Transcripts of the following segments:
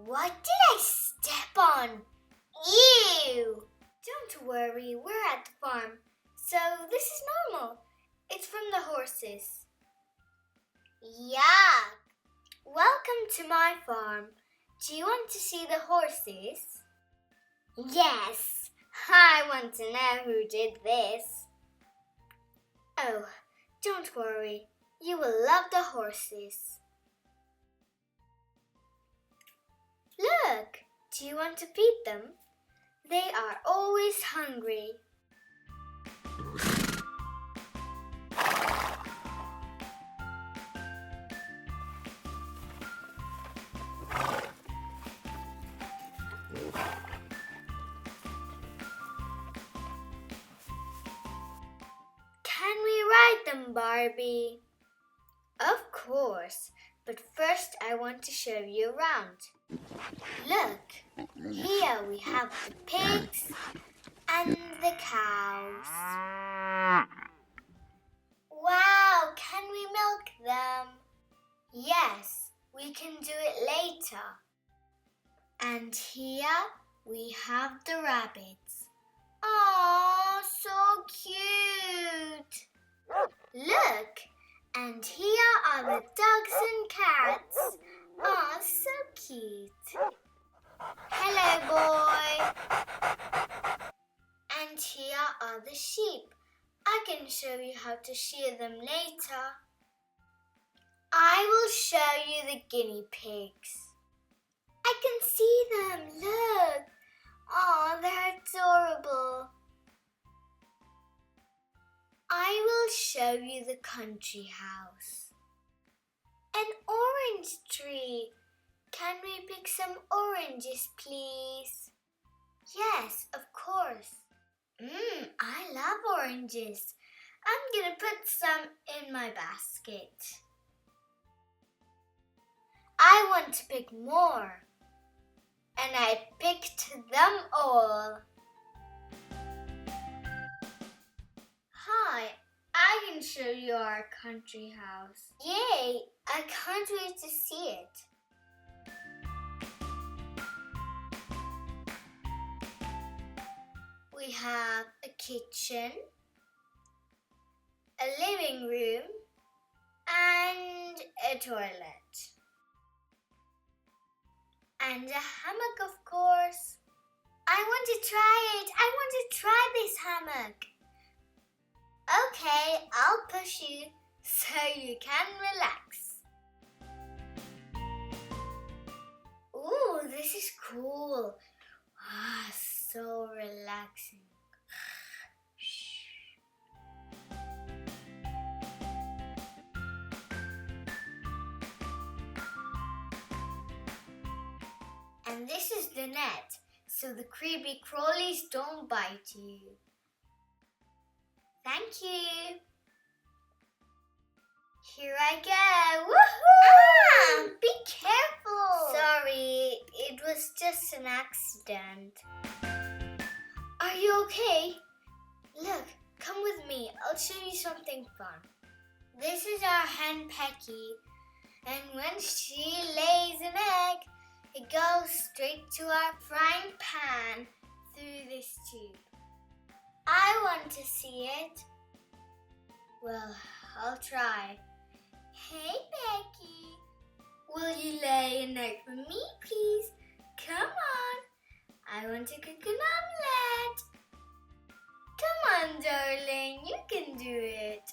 What did I step on? Ew! Don't worry, we're at the farm, so this is normal. It's from the horses. Yuck! Welcome to my farm. Do you want to see the horses? Yes, I want to know who did this. Oh, don't worry. You will love the horses. Look, do you want to feed them? They are always hungry. Can we ride them, Barbie? Of course, but first I want to show you around. Look, here we have the pigs and the cows. Wow, can we milk them? Yes, we can do it later. And here we have the rabbits. Aww, so cute! Look, and here are the dogs and cats. Aw, so cute. Hello, boy. And here are the sheep. I can show you how to shear them later. I will show you the guinea pigs. I can see them, look. Aw, they're adorable. I will show you the country house. An orange tree. Can we pick some oranges, please? Yes, of course. I love oranges. I'm gonna put some in my basket. I want to pick more. And I picked them all. Hi, I can show you our country house. Yay! I can't wait to see it. We have a kitchen, a living room, and a toilet. And a hammock, of course. I want to try it. I want to try this hammock. Okay, I'll push you so you can relax. Ooh, this is cool. Ah, so relaxing. And this is the net, so the creepy crawlies don't bite you. Thank you. Here I go. Woohoo! Be careful. Sorry, it was just an accident. Are you okay? Look, come with me. I'll show you something fun. This is our hen Pecky, and when she lays an egg, it goes straight to our frying pan through this tube. I want to see it. Well, I'll try. Hey, Becky. Will you lay an egg for me, please? Come on. I want to cook an omelette. Come on, darling. You can do it.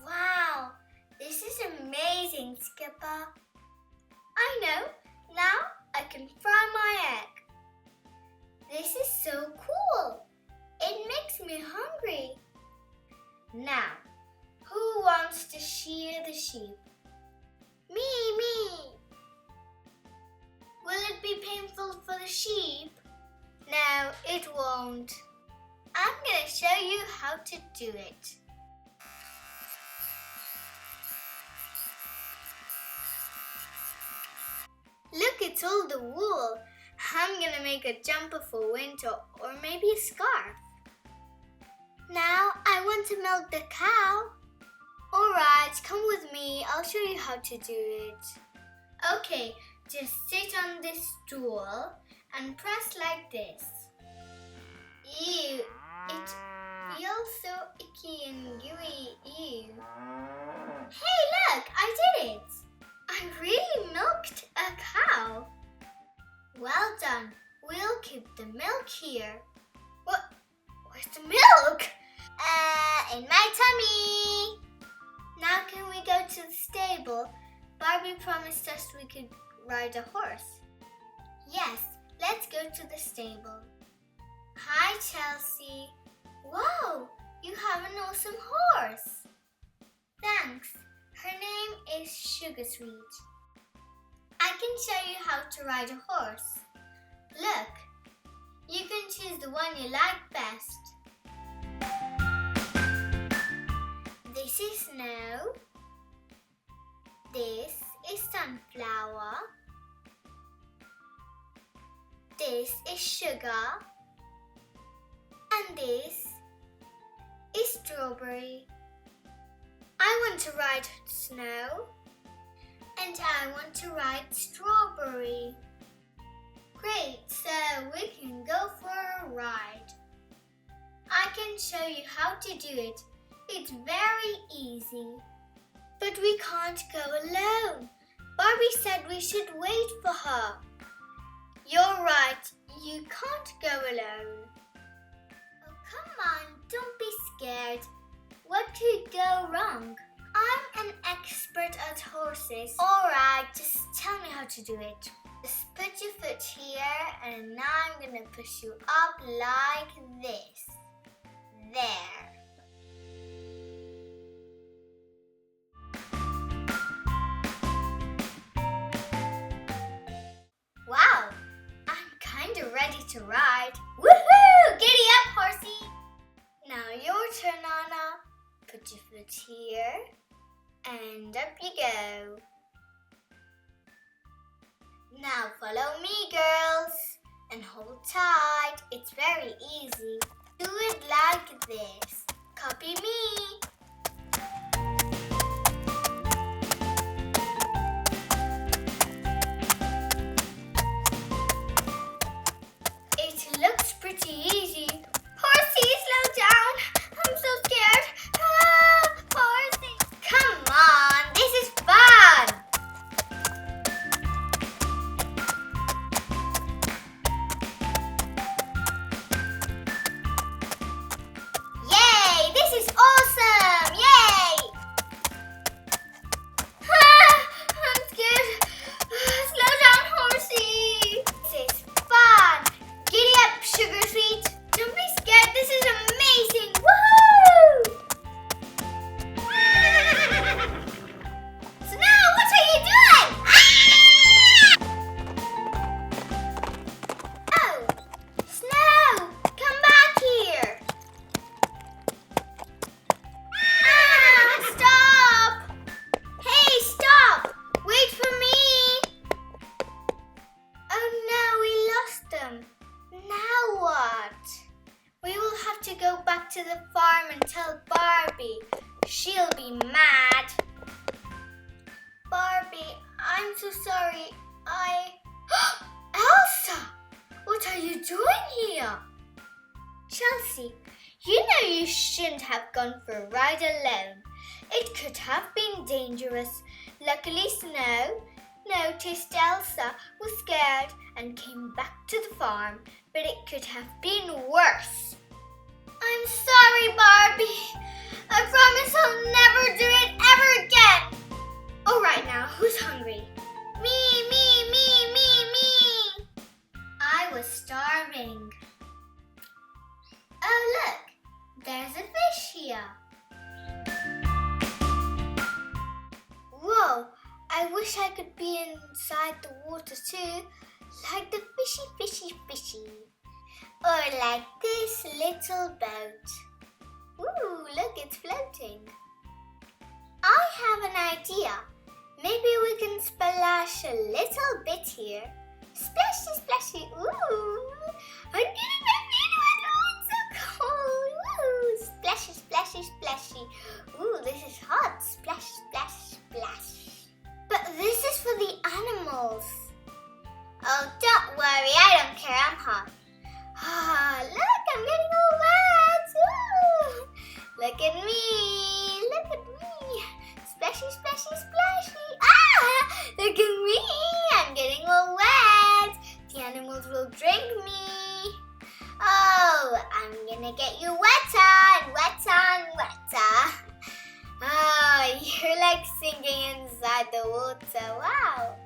Wow, this is amazing, Skipper. I know. Now I can fry my egg. This is so cool. It makes me hungry. Now, who wants to shear the sheep? Me. Will it be painful for the sheep? No, it won't. I'm going to show you how to do it. Look, it's all the wool. I'm gonna make a jumper for winter or maybe a scarf. Now I want to milk the cow. Alright, come with me. I'll show you how to do it. Okay, just sit on this stool and press like this. Ew, it feels so icky and gooey. Ew. Hey, look, I did it. I really milked a cow. Well done. We'll keep the milk here. What? Where's the milk? In my tummy. Now can we go to the stable? Barbie promised us we could ride a horse. Yes, let's go to the stable. Hi, Chelsea. Whoa, you have an awesome horse. Thanks. Her name is Sugar Sweet. I can show you how to ride a horse. Look, you can choose the one you like best. This is Snow. This is Sunflower. This is Sugar. And this is Strawberry. I want to ride Snow. And I want to ride Strawberry. Great, so we can go for a ride. I can show you how to do it. It's very easy. But we can't go alone. Barbie said we should wait for her. You're right, you can't go alone. Oh, come on, don't be scared. What could go wrong? I'm an expert at horses. Alright, just tell me how to do it. Just put your foot here and now I'm gonna push you up like this. There. Wow, I'm kinda ready to ride. Woohoo! Giddy up, horsey! Now your turn, Anna. Put your foot here. And up you go. Now follow me, girls. And hold tight. It's very easy. Do it like this. Copy me. It looks pretty easy. Horsey, slow down. I'm so scared. Horsey. Come on, this is fun. Yay, this is awesome. Yay. I'm scared. Slow down, Horsey. This is fun. Giddy up, Sugar Sweet. Don't be scared. This is amazing. Woohoo! Snow, what are you doing? Oh, Snow, come back here. Stop. Hey, stop. Wait for me. Oh no, we lost them. Now what? We will have to go back to the farm and tell Barbie. She'll be mad. Barbie, I'm so sorry. Elsa! What are you doing here? Chelsea, you know you shouldn't have gone for a ride alone. It could have been dangerous. Luckily, Snow noticed Elsa was scared and came back to the farm, but it could have been worse. I'm sorry, Barbie. I promise I'll never do it ever again. All right, now, who's hungry? Me. I was starving. Oh, look, there's a fish here. Whoa, I wish I could be inside the water too, like the fishy. Or like this little boat. Ooh, look, it's floating. I have an idea. Maybe we can splash a little bit here Splashy, splashy. Ooh. I'm getting my feet wet. Oh, it's so cold. Ooh. Splashy, splashy, splashy. Ooh, this is hot. Splash, splash, splash. But this is for the animals. Oh, don't worry. I don't care. I'm hot. Ah, look, I'm getting all wet. Ooh. Look at me. Look at me. Splashy, splashy, splashy. Ah, look at me. I'm getting all wet. The animals will drink me. Oh, I'm gonna get you wetter and wetter and wetter. Oh, you're like singing inside the water. Wow.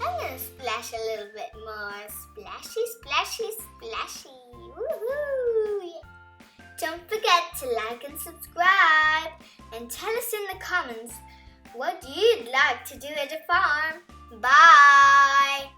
I'm gonna splash a little bit more. Splashy, splashy, splashy. Woohoo! Yeah. Don't forget to like and subscribe. And tell us in the comments what you'd like to do at a farm. Bye!